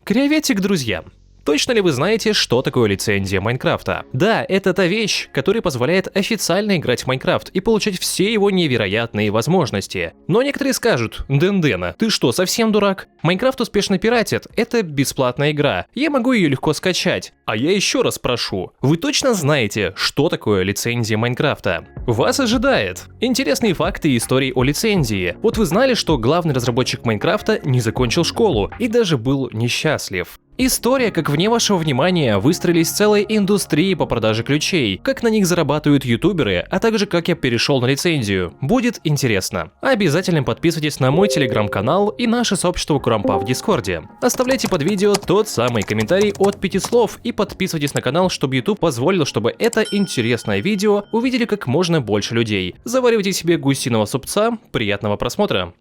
Приветик, друзья! Точно ли вы знаете, что такое лицензия Майнкрафта? Да, это та вещь, которая позволяет официально играть в Майнкрафт и получать все его невероятные возможности. Но некоторые скажут: Дендена, ты что, совсем дурак? Майнкрафт успешно пиратит, это бесплатная игра, я могу ее легко скачать. А я еще раз прошу, вы точно знаете, что такое лицензия Майнкрафта? Вас ожидает интересные факты и истории о лицензии. Вот вы знали, что главный разработчик Майнкрафта не закончил школу и даже был несчастлив. История, как вне вашего внимания выстроились целые индустрии по продаже ключей, как на них зарабатывают ютуберы, а также как я перешел на лицензию. Будет интересно. Обязательно подписывайтесь на мой телеграм-канал и наше сообщество Курампа в Дискорде. Оставляйте под видео тот самый комментарий от 5 слов и подписывайтесь на канал, чтобы YouTube позволил, чтобы это интересное видео увидели как можно больше людей. Заваривайте себе гусиного супца, приятного просмотра.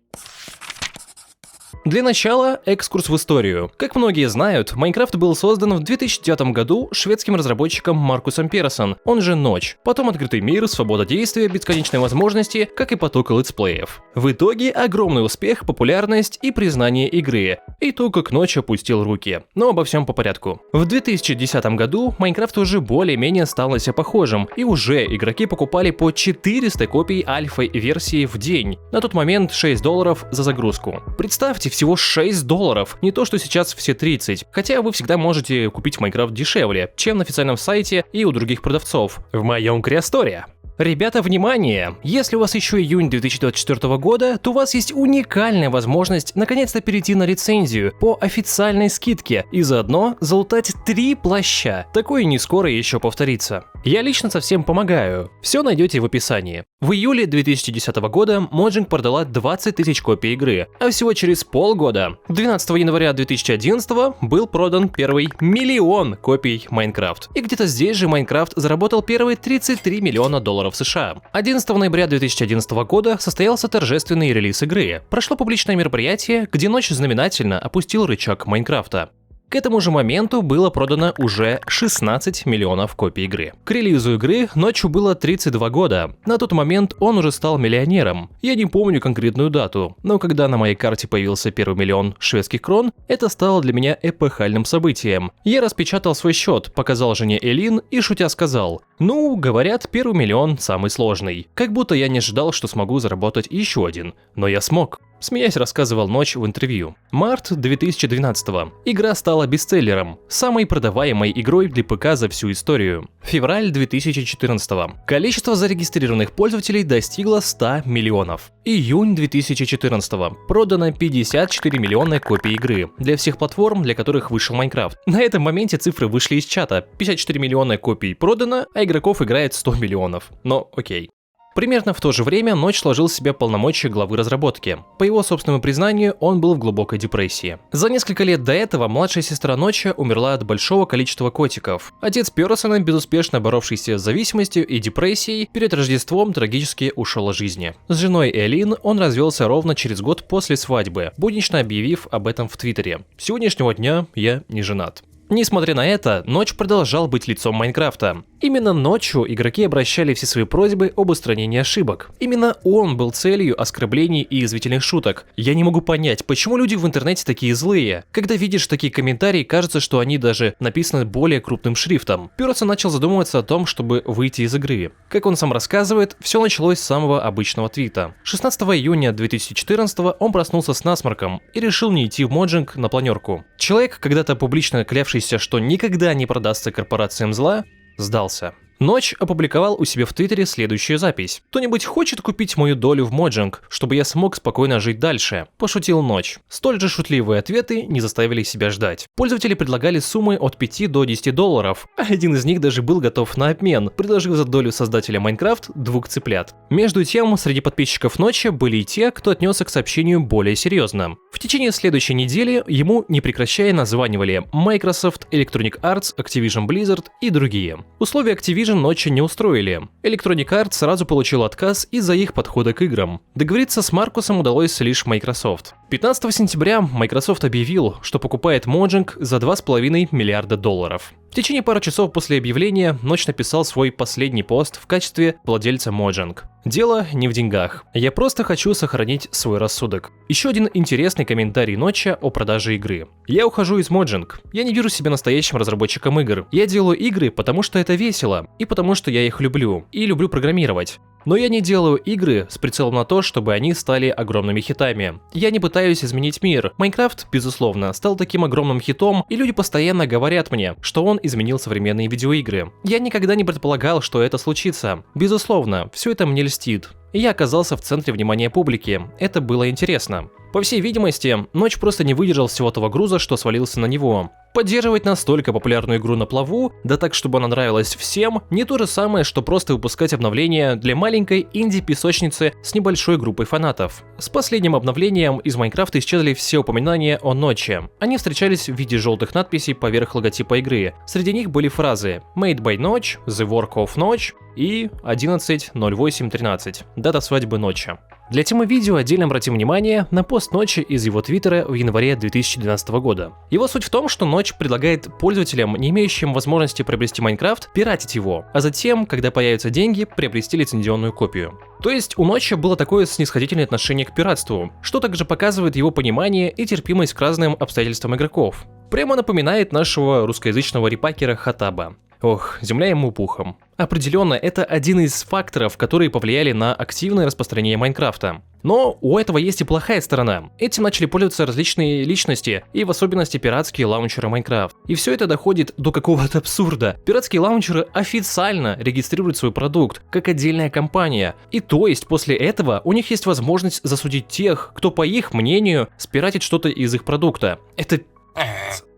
Для начала экскурс в историю. Как многие знают, Майнкрафт был создан в 2009 году шведским разработчиком Маркусом Перессон, он же Ночь. Потом открытый мир, свобода действия, бесконечные возможности, как и поток летсплеев. В итоге огромный успех, популярность и признание игры. И то, как Ночь опустил руки. Но обо всем по порядку. В 2010 году Майнкрафт уже более-менее стал на себя похожим, и уже игроки покупали по 400 копий альфа-версии в день. На тот момент $6 за загрузку. Представьте, всего $6, не то что сейчас все 30, хотя вы всегда можете купить Майнкрафт дешевле, чем на официальном сайте и у других продавцов. В моем Креасторе. Ребята, внимание! Если у вас еще июнь 2024 года, то у вас есть уникальная возможность наконец-то перейти на лицензию по официальной скидке и заодно залутать 3 плаща. Такое не скоро еще повторится. Я лично совсем помогаю. Все найдете в описании. В июле 2010 года Mojang продала 20 тысяч копий игры, а всего через полгода, 12 января 2011 был продан первый 1 миллион копий Майнкрафт. И где-то здесь же Майнкрафт заработал первые $33 миллиона США. 11 ноября 2011 года состоялся торжественный релиз игры. Прошло публичное мероприятие, где Ночь знаменательно опустил рычаг Майнкрафта. К этому же моменту было продано уже 16 миллионов копий игры. К релизу игры Ночью было 32 года. На тот момент он уже стал миллионером. Я не помню конкретную дату, но когда на моей карте появился первый миллион шведских крон, это стало для меня эпохальным событием. Я распечатал свой счет, показал жене Элин и шутя сказал: ну, говорят, первый миллион самый сложный. Как будто я не ожидал, что смогу заработать еще один. Но я смог. Смеясь, рассказывал Ночь в интервью. Март 2012. Игра стала бестселлером, самой продаваемой игрой для ПК за всю историю. Февраль 2014. Количество зарегистрированных пользователей достигло 100 миллионов. Июнь 2014. Продано 54 миллиона копий игры для всех платформ, для которых вышел Майнкрафт. На этом моменте цифры вышли из чата. 54 миллиона копий продано, а игроков играет 100 миллионов. Но окей. Примерно в то же время Ночь сложил в себя полномочия главы разработки. По его собственному признанию, он был в глубокой депрессии. За несколько лет до этого младшая сестра Ночи умерла от большого количества котиков. Отец Перессона, безуспешно боровшийся с зависимостью и депрессией, перед Рождеством трагически ушел из жизни. С женой Элин он развелся ровно через год после свадьбы, буднично объявив об этом в Твиттере. С сегодняшнего дня я не женат. Несмотря на это, Ночь продолжал быть лицом Майнкрафта. Именно Ночью игроки обращали все свои просьбы об устранении ошибок. Именно он был целью оскорблений и язвительных шуток. Я не могу понять, почему люди в интернете такие злые. Когда видишь такие комментарии, кажется, что они даже написаны более крупным шрифтом. Перессон начал задумываться о том, чтобы выйти из игры. Как он сам рассказывает, все началось с самого обычного твита. 16 июня 2014 он проснулся с насморком и решил не идти в Mojang на планерку. Человек, когда-то публично клявшийся, что никогда не продастся корпорациям зла, сдался. Ночь опубликовал у себя в Твиттере следующую запись. «Кто-нибудь хочет купить мою долю в Mojang, чтобы я смог спокойно жить дальше?» Пошутил Ночь. Столь же шутливые ответы не заставили себя ждать. Пользователи предлагали суммы от 5 до $10, а один из них даже был готов на обмен, предложив за долю создателя Майнкрафт 2 цыплят. Между тем, среди подписчиков Ночи были и те, кто отнесся к сообщению более серьезно. В течение следующей недели ему, не прекращая, названивали Microsoft, Electronic Arts, Activision Blizzard и другие. Условия Activision Ночи не устроили. Electronic Arts сразу получил отказ из-за их подхода к играм. Договориться с Маркусом удалось лишь Microsoft. 15 сентября Microsoft объявил, что покупает Mojang за $2,5 миллиарда. В течение пары часов после объявления Ночь написал свой последний пост в качестве владельца Mojang. Дело не в деньгах. Я просто хочу сохранить свой рассудок. Еще один интересный комментарий Ноча о продаже игры. Я ухожу из Mojang. Я не вижу себя настоящим разработчиком игр. Я делаю игры, потому что это весело, и потому что я их люблю, и люблю программировать. Но я не делаю игры с прицелом на то, чтобы они стали огромными хитами. Я не пытаюсь изменить мир. Майнкрафт, безусловно, стал таким огромным хитом, и люди постоянно говорят мне, что он изменил современные видеоигры. Я никогда не предполагал, что это случится. Безусловно, все это мне льстит. И я оказался в центре внимания публики. Это было интересно. По всей видимости, Ночь просто не выдержал всего того груза, что свалился на него. Поддерживать настолько популярную игру на плаву, да так, чтобы она нравилась всем, не то же самое, что просто выпускать обновления для маленькой инди-песочницы с небольшой группой фанатов. С последним обновлением из Майнкрафта исчезли все упоминания о Ночи. Они встречались в виде желтых надписей поверх логотипа игры. Среди них были фразы «Made by Notch», «The Work of Notch» и 11.08.13, дата свадьбы Ночи. Для темы видео отдельно обратим внимание на пост Ночи из его твиттера в январе 2012 года. Его суть в том, что Ночь предлагает пользователям, не имеющим возможности приобрести Майнкрафт, пиратить его, а затем, когда появятся деньги, приобрести лицензионную копию. То есть у Ночи было такое снисходительное отношение к пиратству, что также показывает его понимание и терпимость к разным обстоятельствам игроков. Прямо напоминает нашего русскоязычного репакера Хатаба. Ох, земля ему пухом. Определенно, это один из факторов, которые повлияли на активное распространение Майнкрафта. Но у этого есть и плохая сторона. Этим начали пользоваться различные личности, и в особенности пиратские лаунчеры Майнкрафт. И все это доходит до какого-то абсурда. Пиратские лаунчеры официально регистрируют свой продукт, как отдельная компания. И то есть после этого у них есть возможность засудить тех, кто, по их мнению, спиратит что-то из их продукта. Это...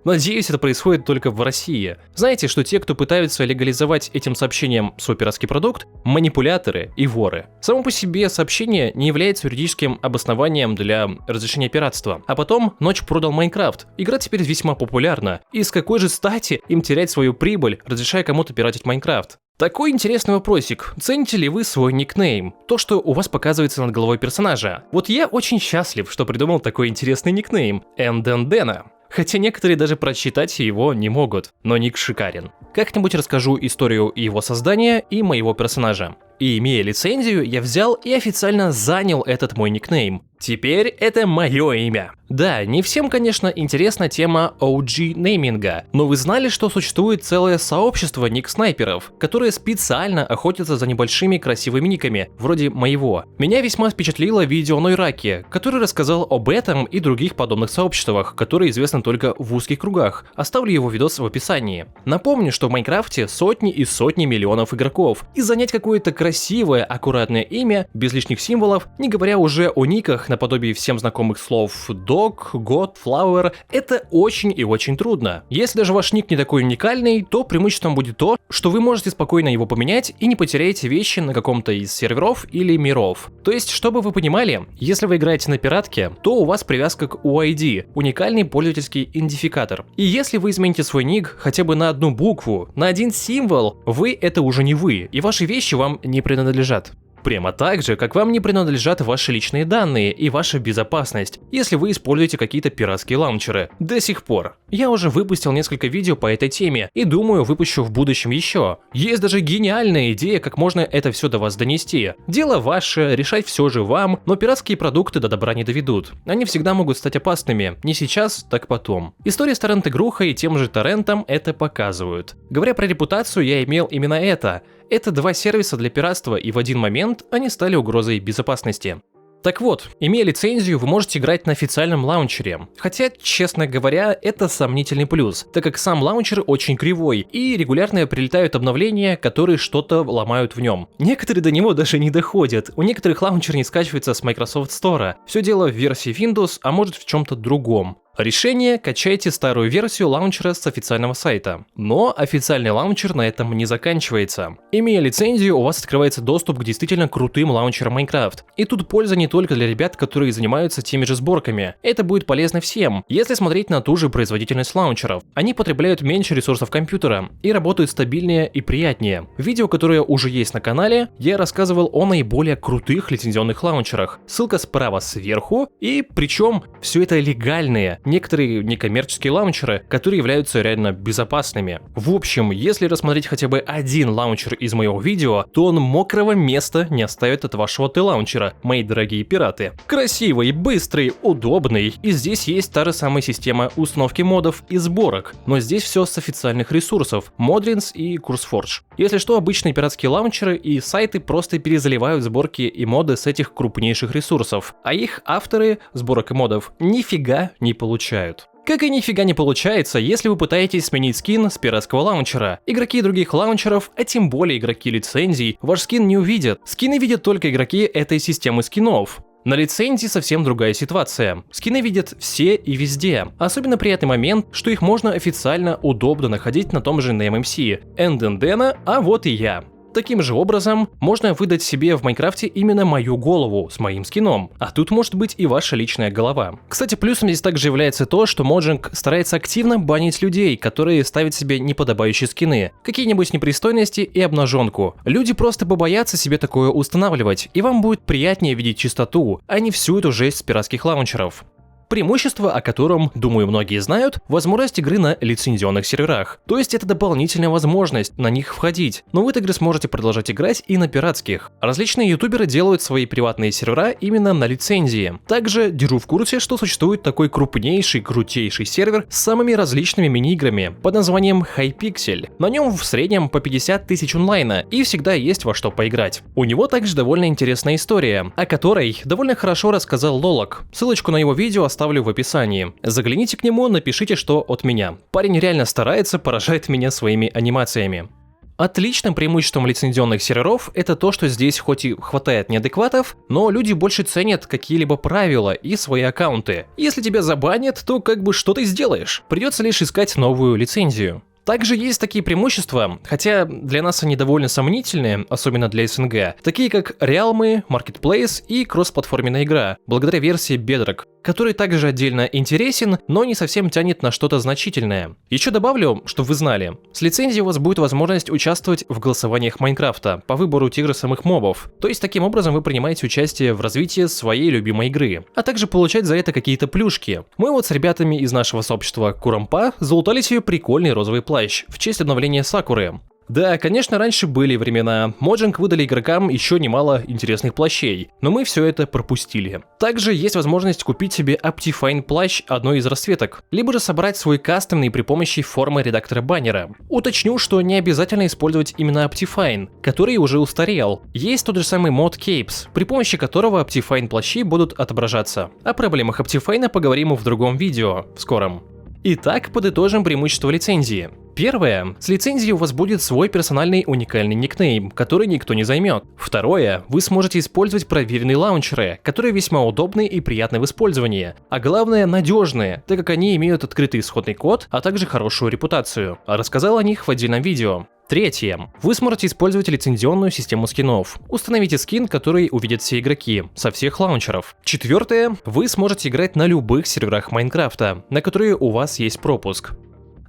Надеюсь, это происходит только в России. Знаете, что те, кто пытаются легализовать этим сообщением свой пиратский продукт, манипуляторы и воры. Само по себе сообщение не является юридическим обоснованием для разрешения пиратства. А потом Ночь продал Майнкрафт. Игра теперь весьма популярна. И с какой же стати им терять свою прибыль, разрешая кому-то пиратить Майнкрафт? Такой интересный вопросик. Цените ли вы свой никнейм? То, что у вас показывается над головой персонажа. Вот я очень счастлив, что придумал такой интересный никнейм. Эндендена. Хотя некоторые даже прочитать его не могут, но ник шикарен. Как-нибудь расскажу историю его создания и моего персонажа. И имея лицензию, я взял и официально занял этот мой никнейм. Теперь это мое имя. Да, не всем, конечно, интересна тема OG нейминга, но вы знали, что существует целое сообщество ник-снайперов, которые специально охотятся за небольшими красивыми никами, вроде моего. Меня весьма впечатлило видео Нойраки, который рассказал об этом и других подобных сообществах, которые известны только в узких кругах. Оставлю его видос в описании. Напомню, что в Майнкрафте сотни и сотни миллионов игроков, и занять какое-то красивое, аккуратное имя, без лишних символов, не говоря уже о никах наподобие всем знакомых слов Dog, God, Flower, это очень и очень трудно. Если даже ваш ник не такой уникальный, то преимуществом будет то, что вы можете спокойно его поменять и не потеряете вещи на каком-то из серверов или миров. То есть, чтобы вы понимали, если вы играете на пиратке, то у вас привязка к UID, уникальный пользовательский идентификатор. И если вы измените свой ник хотя бы на одну букву, на один символ, вы это уже не вы, и ваши вещи вам не принадлежат. Прямо так же, как вам не принадлежат ваши личные данные и ваша безопасность, если вы используете какие-то пиратские лаунчеры. До сих пор. Я уже выпустил несколько видео по этой теме и думаю, выпущу в будущем еще. Есть даже гениальная идея, как можно это все до вас донести. Дело ваше, решать все же вам, но пиратские продукты до добра не доведут. Они всегда могут стать опасными, не сейчас, так потом. История с торрент-игрухой и тем же торрентом это показывают. Говоря про репутацию, я имел именно это. Это два сервиса для пиратства, и в один момент они стали угрозой безопасности. Так вот, имея лицензию, вы можете играть на официальном лаунчере. Хотя, честно говоря, это сомнительный плюс, так как сам лаунчер очень кривой, и регулярно прилетают обновления, которые что-то ломают в нем. Некоторые до него даже не доходят, у некоторых лаунчер не скачивается с Microsoft Store. Все дело в версии Windows, а может в чем-то другом. Решение: качайте старую версию лаунчера с официального сайта. Но официальный лаунчер на этом не заканчивается. Имея лицензию, у вас открывается доступ к действительно крутым лаунчерам Minecraft. И тут польза не только для ребят, которые занимаются теми же сборками. Это будет полезно всем, если смотреть на ту же производительность лаунчеров. Они потребляют меньше ресурсов компьютера и работают стабильнее и приятнее. В видео, которое уже есть на канале, я рассказывал о наиболее крутых лицензионных лаунчерах. Ссылка справа сверху, и причем все это легальные, некоторые некоммерческие лаунчеры, которые являются реально безопасными. В общем, если рассмотреть хотя бы один лаунчер из моего видео, то он мокрого места не оставит от вашего T-лаунчера, мои дорогие пираты. Красивый, быстрый, удобный, и здесь есть та же самая система установки модов и сборок, но здесь все с официальных ресурсов, Modlins и CurseForge. Если что, обычные пиратские лаунчеры и сайты просто перезаливают сборки и моды с этих крупнейших ресурсов, а их авторы сборок и модов нифига не получают. Как и нифига не получается, если вы пытаетесь сменить скин с пиратского лаунчера. Игроки других лаунчеров, а тем более игроки лицензий, ваш скин не увидят. Скины видят только игроки этой системы скинов. На лицензии совсем другая ситуация. Скины видят все и везде. Особенно приятный момент, что их можно официально удобно находить на том же NameMC. Эндендена, а вот и я. Таким же образом, можно выдать себе в Майнкрафте именно мою голову с моим скином, а тут может быть и ваша личная голова. Кстати, плюсом здесь также является то, что Mojang старается активно банить людей, которые ставят себе неподобающие скины, какие-нибудь непристойности и обнаженку. Люди просто побоятся себе такое устанавливать, и вам будет приятнее видеть чистоту, а не всю эту жесть с пиратских лаунчеров. Преимущество, о котором, думаю, многие знают, возможность игры на лицензионных серверах. То есть это дополнительная возможность на них входить, но вы также сможете продолжать играть и на пиратских. Различные ютуберы делают свои приватные сервера именно на лицензии. Также держу в курсе, что существует такой крутейший сервер с самыми различными мини-играми под названием Hypixel. На нем в среднем по 50 тысяч онлайна и всегда есть во что поиграть. У него также довольно интересная история, о которой довольно хорошо рассказал Лолок. Ссылочку на его видео оставлю в описании. Загляните к нему, напишите, что от меня. Парень реально старается, поражает меня своими анимациями. Отличным преимуществом лицензионных серверов это то, что здесь хоть и хватает неадекватов, но люди больше ценят какие-либо правила и свои аккаунты. Если тебя забанят, то как бы что ты сделаешь? Придется лишь искать новую лицензию. Также есть такие преимущества, хотя для нас они довольно сомнительные, особенно для СНГ, такие как Realm, Marketplace и кроссплатформенная игра, благодаря версии Bedrock, который также отдельно интересен, но не совсем тянет на что-то значительное. Еще добавлю, чтобы вы знали, с лицензией у вас будет возможность участвовать в голосованиях Майнкрафта по выбору тех же самых мобов, то есть таким образом вы принимаете участие в развитии своей любимой игры, а также получать за это какие-то плюшки. Мы вот с ребятами из нашего сообщества Курампа залутали себе прикольный розовый плащ в честь обновления Сакуры. Да, конечно, раньше были времена. Mojang выдали игрокам еще немало интересных плащей, но мы все это пропустили. Также есть возможность купить себе Optifine плащ одной из расцветок, либо же собрать свой кастомный при помощи формы редактора баннера. Уточню, что не обязательно использовать именно Optifine, который уже устарел. Есть тот же самый мод Capes, при помощи которого Optifine плащи будут отображаться. О проблемах Optifine поговорим в другом видео, в скором. Итак, подытожим преимущества лицензии. Первое. С лицензией у вас будет свой персональный уникальный никнейм, который никто не займет. Второе. Вы сможете использовать проверенные лаунчеры, которые весьма удобны и приятны в использовании. А главное, надежные, так как они имеют открытый исходный код, а также хорошую репутацию. Рассказал о них в отдельном видео. Третье. Вы сможете использовать лицензионную систему скинов. Установите скин, который увидят все игроки, со всех лаунчеров. Четвертое. Вы сможете играть на любых серверах Майнкрафта, на которые у вас есть пропуск.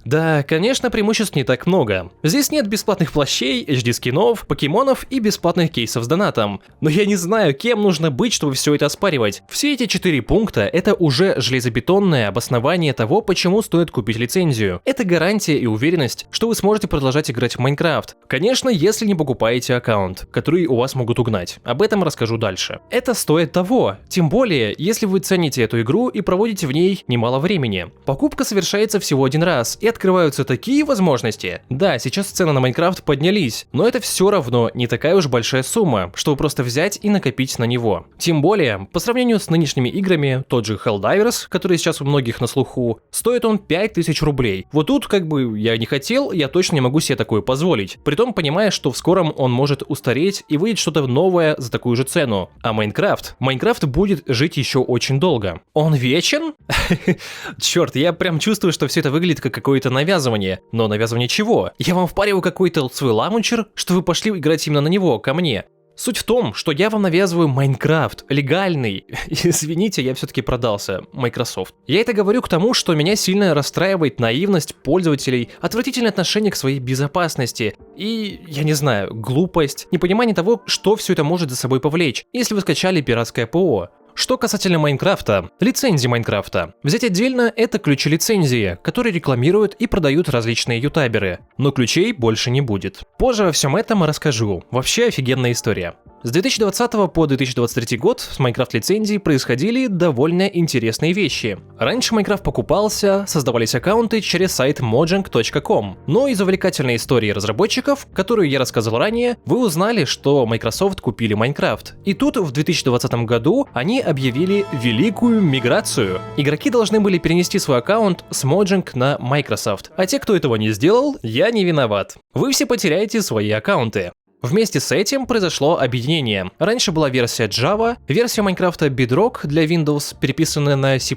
Да, конечно, преимуществ не так много. Здесь нет бесплатных плащей, HD-скинов, покемонов и бесплатных кейсов с донатом. Но я не знаю, кем нужно быть, чтобы все это оспаривать. Все эти 4 пункта — это уже железобетонное обоснование того, почему стоит купить лицензию. Это гарантия и уверенность, что вы сможете продолжать играть в Майнкрафт. Конечно, если не покупаете аккаунт, который у вас могут угнать. Об этом расскажу дальше. Это стоит того, тем более, если вы цените эту игру и проводите в ней немало времени. Покупка совершается всего один раз, и открываются такие возможности. Да, сейчас цены на Майнкрафт поднялись, но это все равно не такая уж большая сумма, чтобы просто взять и накопить на него. Тем более, по сравнению с нынешними играми, тот же Helldivers, который сейчас у многих на слуху, стоит он 5000 рублей. Вот тут как бы я не хотел, я точно не могу себе такое позволить. Притом понимая, что в скором он может устареть и выйдет что-то новое за такую же цену. А Майнкрафт будет жить еще очень долго. Он вечен? Черт, я прям чувствую, что все это выглядит как какое-то навязывание. Но навязывание чего? Я вам впариваю какой-то свой лаунчер, что вы пошли играть именно на него, ко мне. Суть в том, что я вам навязываю Майнкрафт, легальный. Извините, я все-таки продался, Microsoft. Я это говорю к тому, что меня сильно расстраивает наивность пользователей, отвратительное отношение к своей безопасности и, я не знаю, глупость, непонимание того, что все это может за собой повлечь, если вы скачали пиратское ПО. Что касательно Майнкрафта, лицензии Майнкрафта. Взять отдельно это ключи лицензии, которые рекламируют и продают различные ютуберы. Но ключей больше не будет. Позже во всем этом расскажу. Вообще офигенная история. С 2020 по 2023 год с Minecraft лицензией происходили довольно интересные вещи. Раньше Minecraft покупался, создавались аккаунты через сайт mojang.com. Но из увлекательной истории разработчиков, которую я рассказал ранее, вы узнали, что Microsoft купили Minecraft. И тут в 2020 году они объявили великую миграцию. Игроки должны были перенести свой аккаунт с Mojang на Microsoft. А те, кто этого не сделал, я не виноват. Вы все потеряете свои аккаунты. Вместе с этим произошло объединение. Раньше была версия Java, версия Minecraft Bedrock для Windows, переписанная на C++.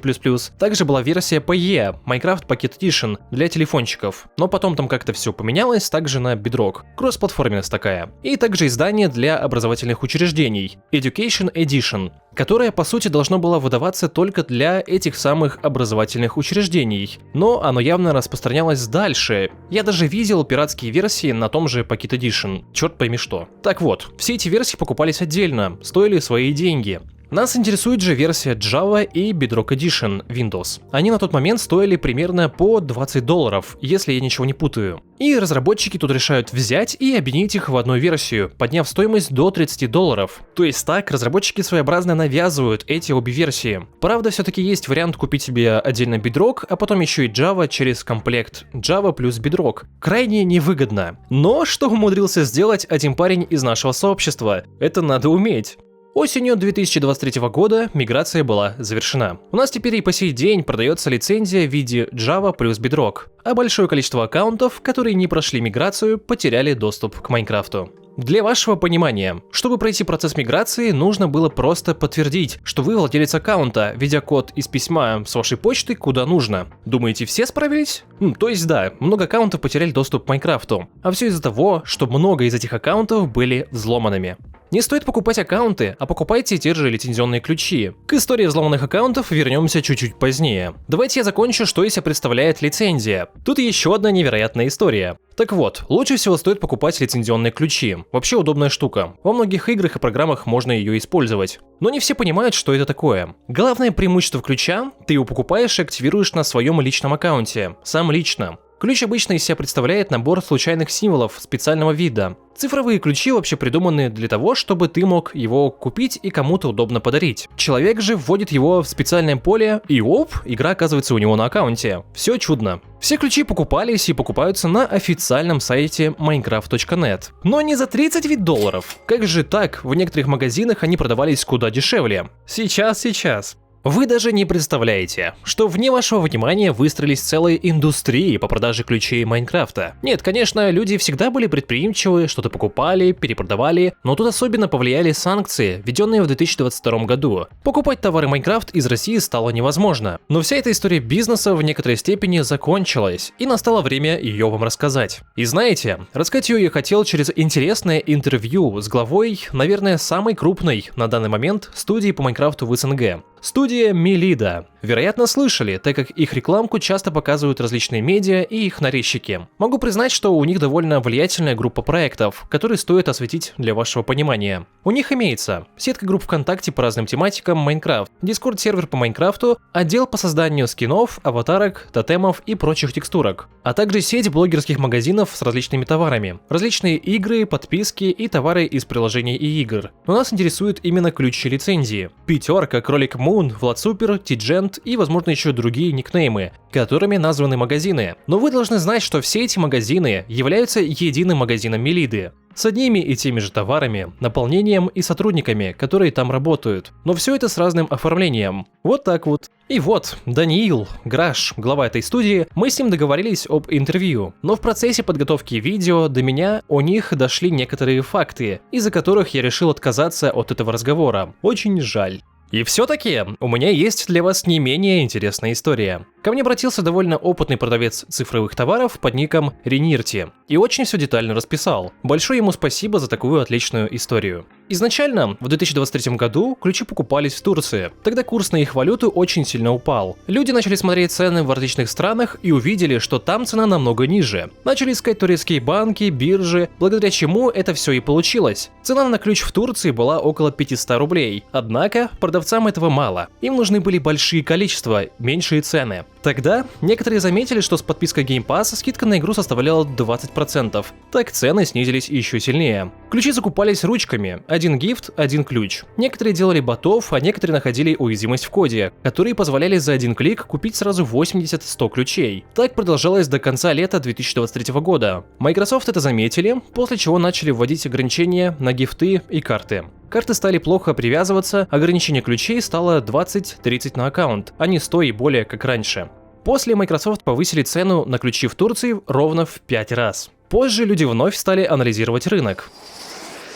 Также была версия PE, Minecraft Pocket Edition, для телефончиков. Но потом там как-то все поменялось, также на Bedrock. Кроссплатформенность такая. И также издание для образовательных учреждений, Education Edition, которое по сути должно было выдаваться только для этих самых образовательных учреждений. Но оно явно распространялось дальше. Я даже видел пиратские версии на том же Pocket Edition. Черт пойми что. Так вот, все эти версии покупались отдельно, стоили свои деньги. Нас интересует же версия Java и Bedrock Edition Windows. Они на тот момент стоили примерно по $20, если я ничего не путаю. И разработчики тут решают взять и объединить их в одну версию, подняв стоимость до $30. То есть так разработчики своеобразно навязывают эти обе версии. Правда, все-таки есть вариант купить себе отдельно Bedrock, а потом еще и Java через комплект Java плюс Bedrock. Крайне невыгодно. Но что умудрился сделать один парень из нашего сообщества? Это надо уметь. Осенью 2023 года миграция была завершена. У нас теперь и по сей день продается лицензия в виде Java плюс Bedrock, а большое количество аккаунтов, которые не прошли миграцию, потеряли доступ к Майнкрафту. Для вашего понимания, чтобы пройти процесс миграции, нужно было просто подтвердить, что вы владелец аккаунта, введя код из письма с вашей почты куда нужно. Думаете, все справились? То есть да, много аккаунтов потеряли доступ к Майнкрафту, а все из-за того, что много из этих аккаунтов были взломанными. Не стоит покупать аккаунты, а покупайте те же лицензионные ключи. К истории взломанных аккаунтов вернемся чуть-чуть позднее. Давайте я закончу, что из себя представляет лицензия. Тут еще одна невероятная история. Так вот, лучше всего стоит покупать лицензионные ключи. Вообще удобная штука. Во многих играх и программах можно ее использовать. Но не все понимают, что это такое. Главное преимущество ключа – ты его покупаешь и активируешь на своем личном аккаунте. Сам лично. Ключ обычно из себя представляет набор случайных символов специального вида. Цифровые ключи вообще придуманы для того, чтобы ты мог его купить и кому-то удобно подарить. Человек же вводит его в специальное поле, и оп, игра оказывается у него на аккаунте. Все чудно. Все ключи покупались и покупаются на официальном сайте minecraft.net. Но не за $30. Как же так? В некоторых магазинах они продавались куда дешевле. Сейчас. Вы даже не представляете, что вне вашего внимания выстроились целые индустрии по продаже ключей Майнкрафта. Нет, конечно, люди всегда были предприимчивы, что-то покупали, перепродавали, но тут особенно повлияли санкции, введенные в 2022 году. Покупать товары Майнкрафт из России стало невозможно. Но вся эта история бизнеса в некоторой степени закончилась, и настало время ее вам рассказать. И знаете, рассказать ее я хотел через интересное интервью с главой, наверное, самой крупной на данный момент студии по Майнкрафту в СНГ. Студия Melida. Вероятно, слышали, так как их рекламку часто показывают различные медиа и их нарезчики. Могу признать, что у них довольно влиятельная группа проектов, которые стоит осветить для вашего понимания. У них имеется сетка групп ВКонтакте по разным тематикам Майнкрафт, Дискорд-сервер по Майнкрафту, отдел по созданию скинов, аватарок, тотемов и прочих текстурок, а также сеть блогерских магазинов с различными товарами, различные игры, подписки и товары из приложений и игр. Но нас интересуют именно ключи лицензии. Пятерка, Кролик Мун, Влад Супер, Тиджент и, возможно, еще другие никнеймы, которыми названы магазины. Но вы должны знать, что все эти магазины являются единым магазином Мелиды, с одними и теми же товарами, наполнением и сотрудниками, которые там работают. Но все это с разным оформлением. Вот так вот. И вот, Даниил Граш, глава этой студии, мы с ним договорились об интервью. Но в процессе подготовки видео до меня о них дошли некоторые факты, из-за которых я решил отказаться от этого разговора. Очень жаль. И все-таки у меня есть для вас не менее интересная история. Ко мне обратился довольно опытный продавец цифровых товаров под ником Ренирти и очень все детально расписал. Большое ему спасибо за такую отличную историю. Изначально, в 2023 году ключи покупались в Турции. Тогда курс на их валюту очень сильно упал. Люди начали смотреть цены в различных странах и увидели, что там цена намного ниже. Начали искать турецкие банки, биржи, благодаря чему это все и получилось. Цена на ключ в Турции была около 500 рублей. Однако, продавцы продавцам этого мало. Им нужны были большие количества, меньшие цены. Тогда некоторые заметили, что с подпиской Game Pass скидка на игру составляла 20%. Так цены снизились еще сильнее. Ключи закупались ручками. Один гифт, один ключ. Некоторые делали ботов, а некоторые находили уязвимость в коде, которые позволяли за один клик купить сразу 80-100 ключей. Так продолжалось до конца лета 2023 года. Microsoft это заметили, после чего начали вводить ограничения на гифты и карты. Карты стали плохо привязываться, ограничение ключей стало 20-30 на аккаунт, а не 100 и более, как раньше. После Microsoft повысили цену на ключи в Турции ровно в 5 раз. Позже люди вновь стали анализировать рынок.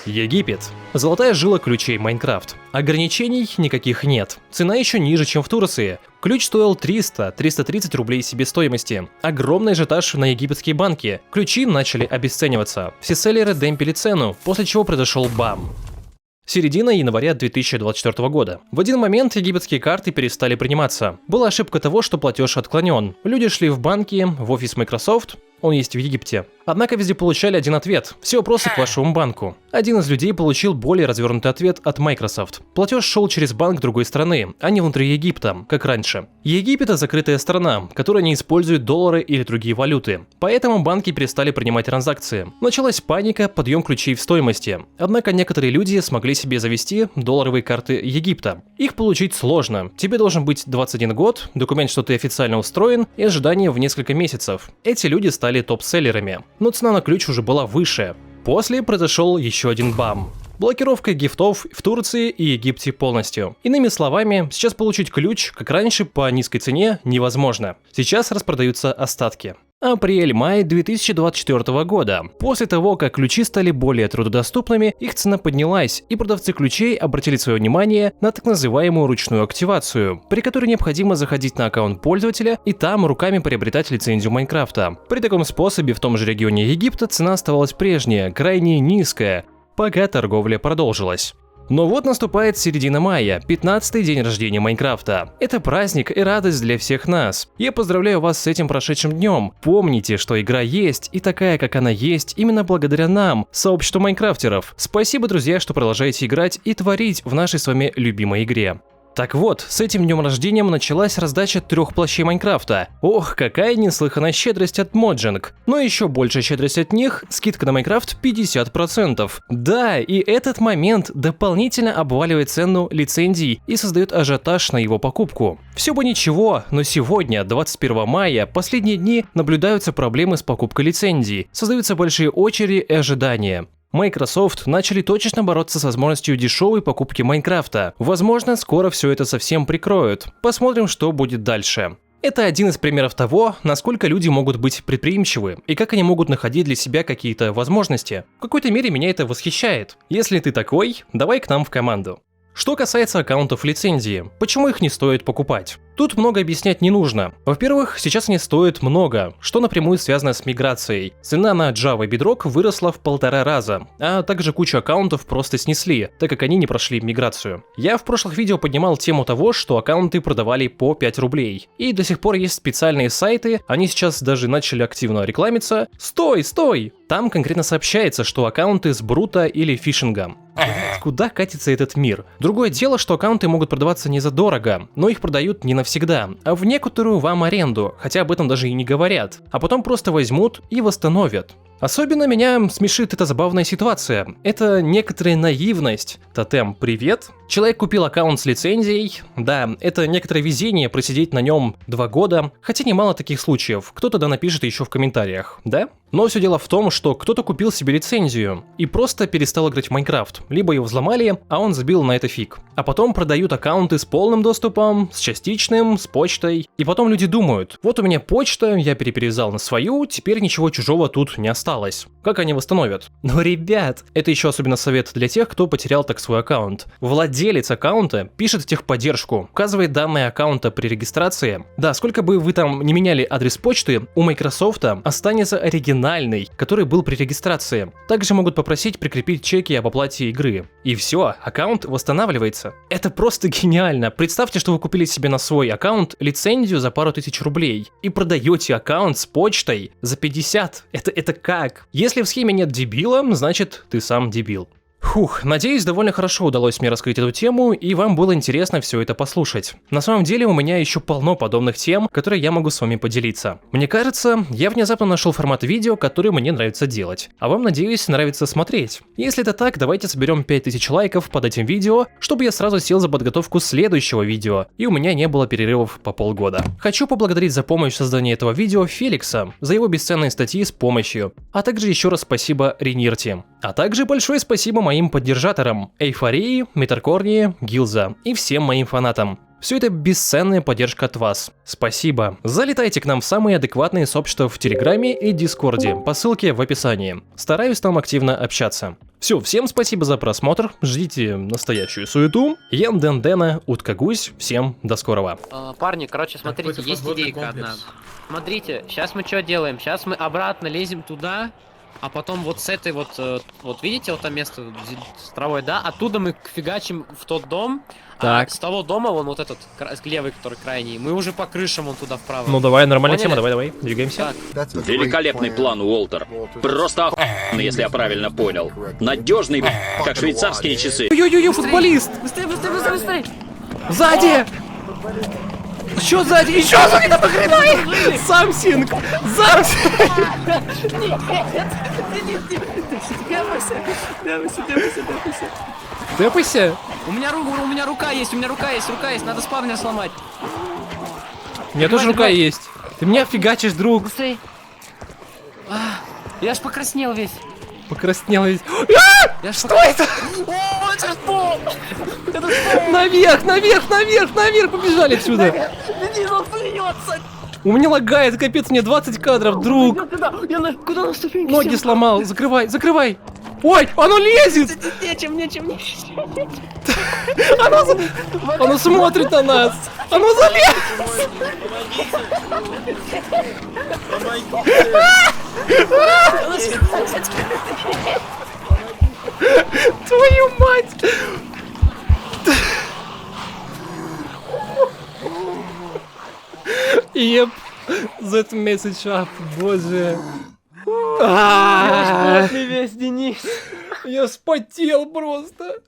Египет. Золотая жила ключей Майнкрафт. Ограничений никаких нет. Цена еще ниже, чем в Турции. Ключ стоил 300-330 рублей себестоимости. Огромный ажиотаж на египетские банки. Ключи начали обесцениваться. Все селлеры демпили цену, после чего произошел бам. Середина января 2024 года. В один момент египетские карты перестали приниматься. Была ошибка того, что платеж отклонен. Люди шли в банки, в офис Microsoft, он есть в Египте. Однако везде получали один ответ. Все вопросы к вашему банку. Один из людей получил более развернутый ответ от Microsoft. Платеж шел через банк другой страны, а не внутри Египта, как раньше. Египет — это закрытая страна, которая не использует доллары или другие валюты. Поэтому банки перестали принимать транзакции. Началась паника, подъем ключей в стоимости. Однако некоторые люди смогли себе завести долларовые карты Египта. Их получить сложно. Тебе должен быть 21 год, документ, что ты официально устроен, и ожидание в несколько месяцев. Эти люди стали топ-селлерами. Но цена на ключ уже была выше. После произошел еще один бам. Блокировка гифтов в Турции и Египте полностью. Иными словами, сейчас получить ключ, как раньше, по низкой цене невозможно. Сейчас распродаются остатки. Апрель-май 2024 года. После того, как ключи стали более труднодоступными, их цена поднялась, и продавцы ключей обратили свое внимание на так называемую ручную активацию, при которой необходимо заходить на аккаунт пользователя и там руками приобретать лицензию Майнкрафта. При таком способе в том же регионе Египта цена оставалась прежняя, крайне низкая, пока торговля продолжилась. Но вот наступает середина мая, 15-й день рождения Майнкрафта. Это праздник и радость для всех нас. Я поздравляю вас с этим прошедшим днем. Помните, что игра есть, и такая, как она есть, именно благодаря нам, сообществу майнкрафтеров. Спасибо, друзья, что продолжаете играть и творить в нашей с вами любимой игре. Так вот, с этим днем рождения началась раздача 3 плащей Майнкрафта. Ох, какая неслыханная щедрость от Mojang. Но еще большая щедрость от них – скидка на Майнкрафт 50%. Да, и этот момент дополнительно обваливает цену лицензий и создает ажиотаж на его покупку. Все бы ничего, но сегодня, 21 мая, последние дни наблюдаются проблемы с покупкой лицензий, создаются большие очереди и ожидания. Microsoft начали точечно бороться с возможностью дешевой покупки Майнкрафта. Возможно, скоро все это совсем прикроют. Посмотрим, что будет дальше. Это один из примеров того, насколько люди могут быть предприимчивы и как они могут находить для себя какие-то возможности. В какой-то мере меня это восхищает. Если ты такой, давай к нам в команду. Что касается аккаунтов лицензии, почему их не стоит покупать? Тут много объяснять не нужно. Во-первых, сейчас они стоят много, что напрямую связано с миграцией. Цена на Java Bedrock выросла в 1,5 раза, а также кучу аккаунтов просто снесли, так как они не прошли миграцию. Я в прошлых видео поднимал тему того, что аккаунты продавали по 5 рублей. И до сих пор есть специальные сайты, они сейчас даже начали активно рекламиться. Стой, стой! Там конкретно сообщается, что аккаунты с брута или фишингом. Куда катится этот мир? Другое дело, что аккаунты могут продаваться не задорого, но их продают не навсегда, а в некоторую вам аренду, хотя об этом даже и не говорят, а потом просто возьмут и восстановят. Особенно меня смешит эта забавная ситуация. Это некоторая наивность. Тотем, привет. Человек купил аккаунт с лицензией. Да, это некоторое везение просидеть на нем 2 года. Хотя немало таких случаев. Кто-то да напишет еще в комментариях, да? Но все дело в том, что кто-то купил себе лицензию и просто перестал играть в Майнкрафт. Либо его взломали, а он забил на это фиг. А потом продают аккаунты с полным доступом, с частичным, с почтой. И потом люди думают, вот у меня почта, я переперевязал на свою, теперь ничего чужого тут не осталось. Как они восстановят? Но, ребят, это еще особенно совет для тех, кто потерял так свой аккаунт. Владелец аккаунта пишет в техподдержку, указывает данные аккаунта при регистрации. Да, сколько бы вы там не меняли адрес почты, у Microsoft останется оригинальный, который был при регистрации. Также могут попросить прикрепить чеки об оплате игры. И все, аккаунт восстанавливается. Это просто гениально. Представьте, что вы купили себе на свой аккаунт лицензию за пару тысяч рублей и продаете аккаунт с почтой за 50. Это как? Если в схеме нет дебила, значит ты сам дебил. Фух, надеюсь, довольно хорошо удалось мне раскрыть эту тему, и вам было интересно все это послушать. На самом деле у меня еще полно подобных тем, которые я могу с вами поделиться. Мне кажется, я внезапно нашел формат видео, который мне нравится делать, а вам, надеюсь, нравится смотреть. Если это так, давайте соберем 5000 лайков под этим видео, чтобы я сразу сел за подготовку следующего видео, и у меня не было перерывов по полгода. Хочу поблагодарить за помощь в создании этого видео Феликса, за его бесценные статьи с помощью, а также еще раз спасибо Ренирте. А также большое спасибо моим поддержаторам Эйфории, Метаркорнии, Гилза и всем моим фанатам. Все это бесценная поддержка от вас. Спасибо. Залетайте к нам в самые адекватные сообщества в Телеграме и Дискорде по ссылке в описании. Стараюсь там активно общаться. Все, всем спасибо за просмотр, ждите настоящую суету. Я Дэн, Утка Гусь, всем до скорого. Парни, короче, смотрите, есть идейка одна. Смотрите, сейчас мы что делаем? Сейчас мы обратно лезем туда, а потом вот с этой вот видите, вот там место с травой, да? Оттуда мы фигачим в тот дом. Так. А с того дома, вон вот этот, левый, который крайний, мы уже по крышам вон туда вправо. Ну давай, нормальная Поняли? тема, давай, двигаемся. Так. Великолепный план, Уолтер. Просто охуенный, если я правильно понял. Надежный, как швейцарские часы. Ой-ой-ой, футболист! Быстрее! Сзади! Еще сзади! Еще сзади, да похреной! Самсинг! Тэпайся! У меня рука есть, рука есть, надо спавнер сломать. У меня тоже рука есть. Ты меня фигачишь, друг. Быстрей. Я ж покраснел весь. Покраснел весь. Что это? О, это что? Наверх, побежали отсюда. Он плюется. У меня лагает, капец, мне 20 кадров, друг. Куда на ступеньки Ноги сел? сломал, закрывай. Ой, оно лезет. Нечем. Оно смотрит на нас. Оно залез. Твою мать. Еп, that message up, боже. Я весь, Денис. Я вспотел просто.